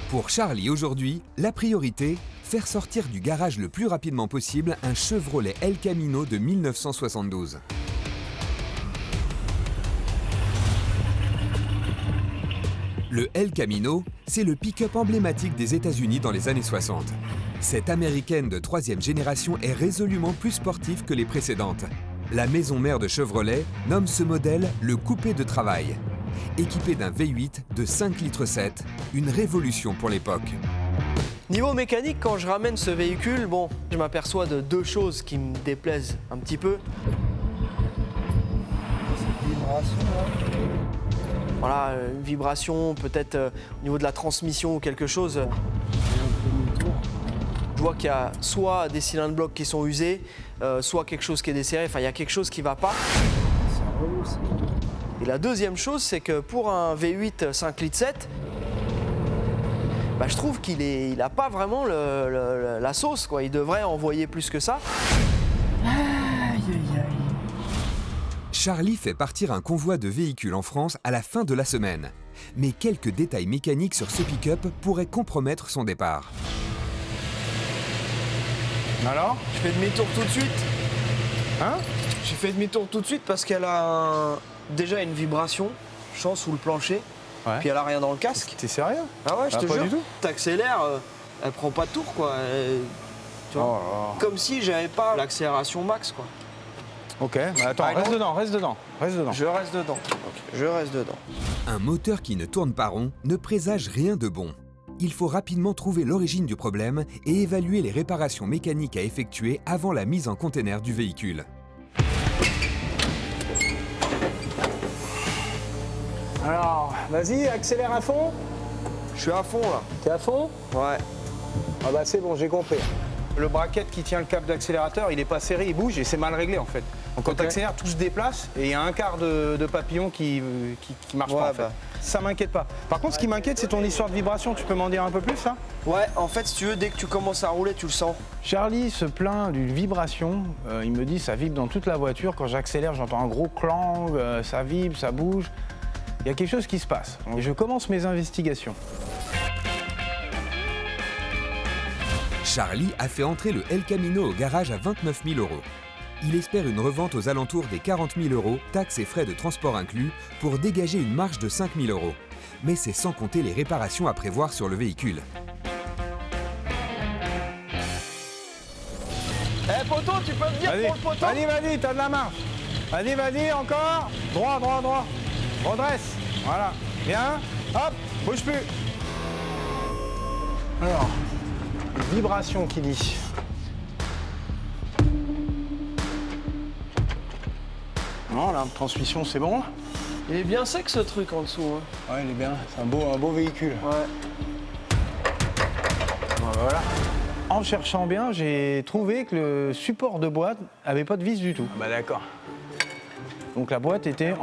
Pour Charlie aujourd'hui, la priorité, faire sortir du garage le plus rapidement possible un Chevrolet El Camino de 1972. Le El Camino, c'est le pick-up emblématique des États-Unis dans les années 60. Cette américaine de troisième génération est résolument plus sportive que les précédentes. La maison mère de Chevrolet nomme ce modèle le coupé de travail. Équipé d'un V8 de 5,7 litres, une révolution pour l'époque. Niveau mécanique, quand je ramène ce véhicule, je m'aperçois de deux choses qui me déplaisent un petit peu. Cette vibration là. Voilà, une vibration, peut-être au niveau de la transmission ou quelque chose. Je vois qu'il y a soit des cylindres blocs qui sont usés, soit quelque chose qui est desserré, enfin il y a quelque chose qui ne va pas. C'est relou ça. Et la deuxième chose, c'est que pour un V8 5,7 litres, je trouve qu'il n'a pas vraiment la sauce, quoi. Il devrait envoyer plus que ça. Aïe aïe aïe. Charlie fait partir un convoi de véhicules en France à la fin de la semaine. Mais quelques détails mécaniques sur ce pick-up pourraient compromettre son départ. Alors? Je fais demi-tour tout de suite. Hein? J'ai fait demi-tour tout de suite parce qu'elle a déjà une vibration, je sens, sous le plancher. Ouais. Puis elle a rien dans le casque. T'es sérieux? Ah ouais, je te pas jure. du tout. T'accélères, elle prend pas de tour, quoi. Tu vois, Oh comme si j'avais pas l'accélération max, quoi. ok, attends, Ah, reste non. dedans, reste dedans, reste dedans. Je reste dedans. Je reste dedans. Un moteur qui ne tourne pas rond ne présage rien de bon. Il faut rapidement trouver l'origine du problème et évaluer les réparations mécaniques à effectuer avant la mise en container du véhicule. Alors, vas-y, accélère à fond. Je suis à fond, là. T'es à fond? Ouais. Ah bah c'est bon, j'ai compris. Le bracket qui tient le câble d'accélérateur, il est pas serré, il bouge et c'est mal réglé en fait. Donc quand Ok. t'accélères, tout se déplace et il y a un quart de papillon qui marche pas en fait. Ça m'inquiète pas. Par contre, ce qui m'inquiète, c'est ton histoire de vibration. Tu peux m'en dire un peu plus, ça? Ouais, en fait, si tu veux, dès que tu commences à rouler, tu le sens. Charlie se plaint d'une vibration. Il me dit ça vibre dans toute la voiture. Quand j'accélère, j'entends un gros clang, ça vibre, ça bouge. Il y a quelque chose qui se passe. Et je commence mes investigations. Charlie a fait entrer le El Camino au garage à 29 000 €. Il espère une revente aux alentours des 40 000 €, taxes et frais de transport inclus, pour dégager une marge de 5 000 €. Mais c'est sans compter les réparations à prévoir sur le véhicule. Eh, poteau, tu peux me dire Vas-y, pour le poteau? vas-y, t'as de la marge. Vas-y, encore. Droit. Redresse. Voilà. Bien. Hop, bouge plus. Alors, vibration qui dit. Non, la transmission, c'est bon. Il est bien sec, ce truc, en dessous. Hein. Ouais, il est bien. C'est un beau véhicule. Ouais. Voilà. En cherchant bien, j'ai trouvé que le support de boîte avait pas de vis du tout. Bah d'accord. Donc la boîte était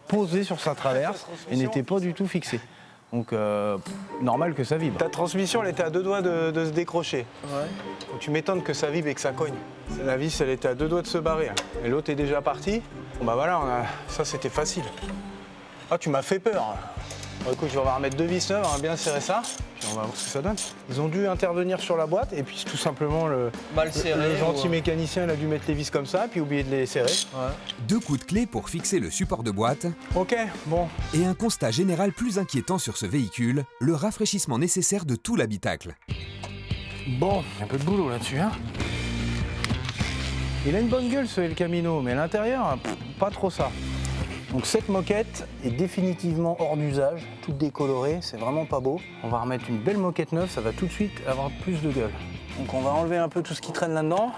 posée sur sa traverse et n'était pas du tout fixée. Donc normal que ça vibre. Ta transmission, elle était à deux doigts de se décrocher. Ouais. Donc, tu m'étonnes que ça vibre et que ça cogne. La vis, elle était à deux doigts de se barrer. Et l'autre est déjà parti. Bon bah voilà, ça c'était facile. Ah, tu m'as fait peur. Bon, écoute, on va remettre deux vis neuves, on va bien serrer ça, puis on va voir ce que ça donne. Ils ont dû intervenir sur la boîte et puis tout simplement le gentil mécanicien il a dû mettre les vis comme ça puis oublier de les serrer. Ouais. 2 coups de clé pour fixer le support de boîte Ok, bon. et un constat général plus inquiétant sur ce véhicule, le rafraîchissement nécessaire de tout l'habitacle. Bon, il y a un peu de boulot là-dessus, hein. Il a une bonne gueule ce El Camino, mais à l'intérieur, pas trop ça. Donc cette moquette est définitivement hors d'usage, toute décolorée, c'est vraiment pas beau. On va remettre une belle moquette neuve, ça va tout de suite avoir plus de gueule. Donc on va enlever un peu tout ce qui traîne là-dedans.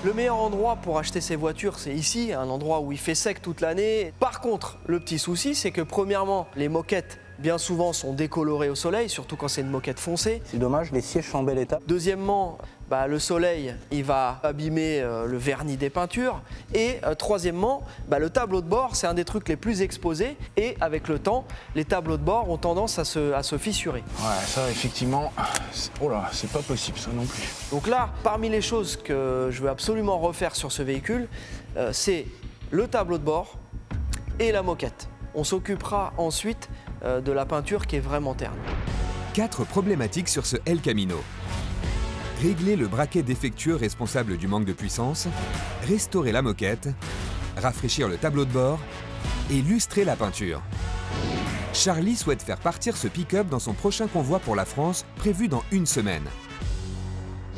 Le meilleur endroit pour acheter ces voitures, c'est ici, un endroit où il fait sec toute l'année. Par contre, le petit souci, c'est que premièrement, les moquettes, bien souvent, sont décolorées au soleil, surtout quand c'est une moquette foncée. C'est dommage, les sièges sont en bel état. Deuxièmement, le soleil, il va abîmer le vernis des peintures. Et troisièmement, le tableau de bord, c'est un des trucs les plus exposés. Et avec le temps, les tableaux de bord ont tendance à se fissurer. Ouais, ça effectivement, oh là, c'est pas possible ça non plus. Donc là, parmi les choses que je veux absolument refaire sur ce véhicule, c'est le tableau de bord et la moquette. On s'occupera ensuite de la peinture qui est vraiment terne. 4 problématiques sur ce El Camino. Régler le braquet défectueux responsable du manque de puissance, restaurer la moquette, rafraîchir le tableau de bord et lustrer la peinture. Charlie souhaite faire partir ce pick-up dans son prochain convoi pour la France, prévu dans 1 semaine.